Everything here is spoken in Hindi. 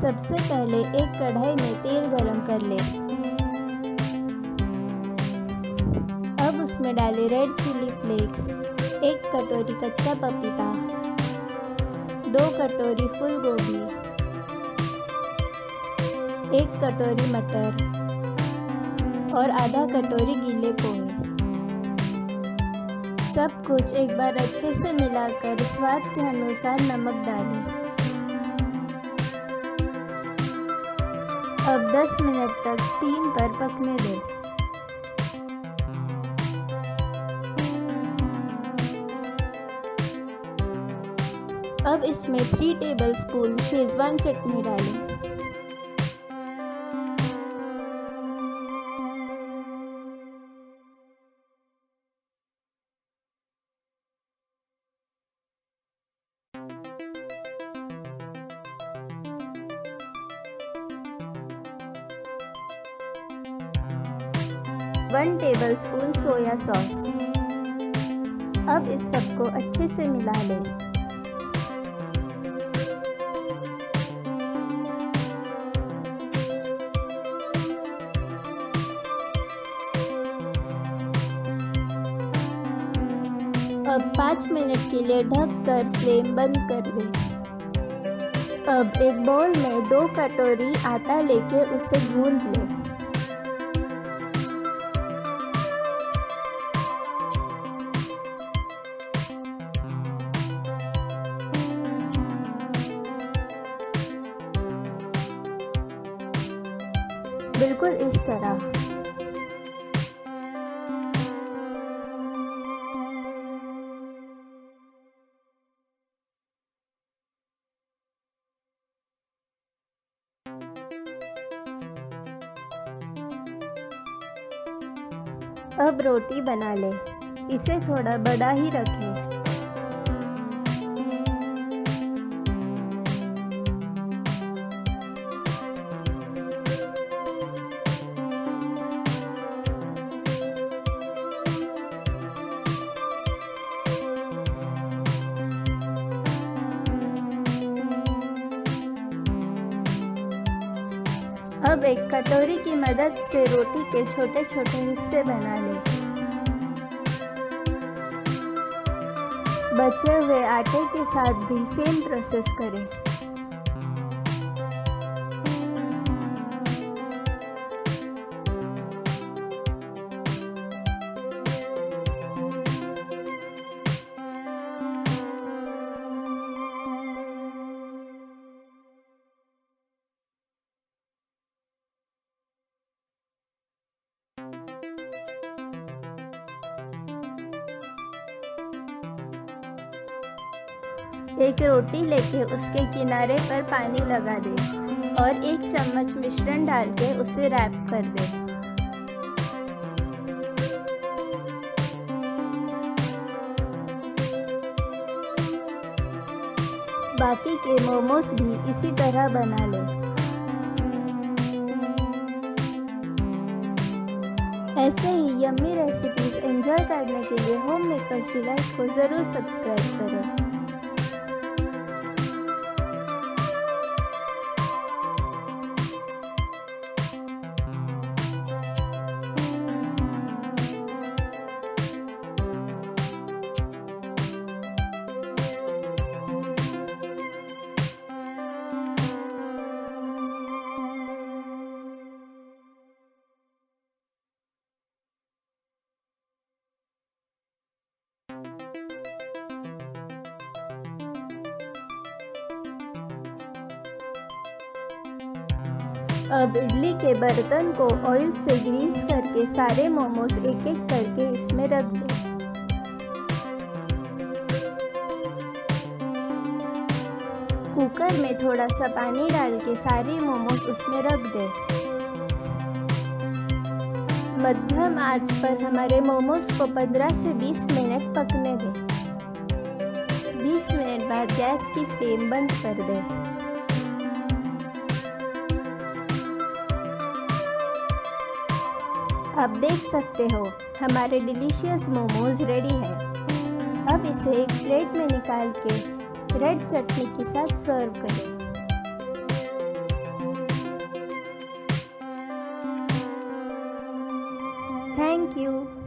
सबसे पहले एक कढ़ाई में तेल गरम कर ले। अब उसमें डालें रेड चिली फ्लेक्स, 1 कटोरी कच्चा पपीता, 2 कटोरी फूल गोभी, 1 कटोरी मटर और आधा कटोरी गीले पोहे। सब कुछ एक बार अच्छे से मिलाकर स्वाद के अनुसार नमक डालें। अब 10 मिनट तक स्टीम पर पकने दें। अब इसमें 3 टेबलस्पून शेजवान चटनी डालें। One tablespoon soya sauce. अब इस सबको अच्छे से मिला लें। अब 5 मिनट के लिए ढककर फ्लेम बंद कर दें। अब एक बाउल में 2 कटोरी आटा लेके उसे गूंद लें। बिल्कुल इस तरह। अब रोटी बना लें। इसे थोड़ा बड़ा ही रखें। अब एक कटोरी की मदद से रोटी के छोटे छोटे हिस्से बना लें। बचे हुए आटे के साथ भी सेम प्रोसेस करें। एक रोटी लेके उसके किनारे पर पानी लगा दें और 1 चम्मच मिश्रण डाल के उसे रैप कर दें। बाकी के मोमोस भी इसी तरह बना लें। ऐसे ही यम्मी रेसिपीज एंजॉय करने के लिए होम मेकर्स डिलाइट को ज़रूर सब्सक्राइब करें। अब इडली के बर्तन को ऑयल से ग्रीस करके सारे मोमोज एक एक करके इसमें रख दें। कुकर में थोड़ा सा पानी डाल के सारे मोमोज उसमें रख दें। मध्यम आंच पर हमारे मोमोज को 15 से 20 मिनट पकने दें। 20 मिनट बाद गैस की फ्लेम बंद कर दें। आप देख सकते हो हमारे डिलीशियस मोमोज रेडी है। अब इसे एक प्लेट में निकाल के रेड चटनी के साथ सर्व करें। Thank you.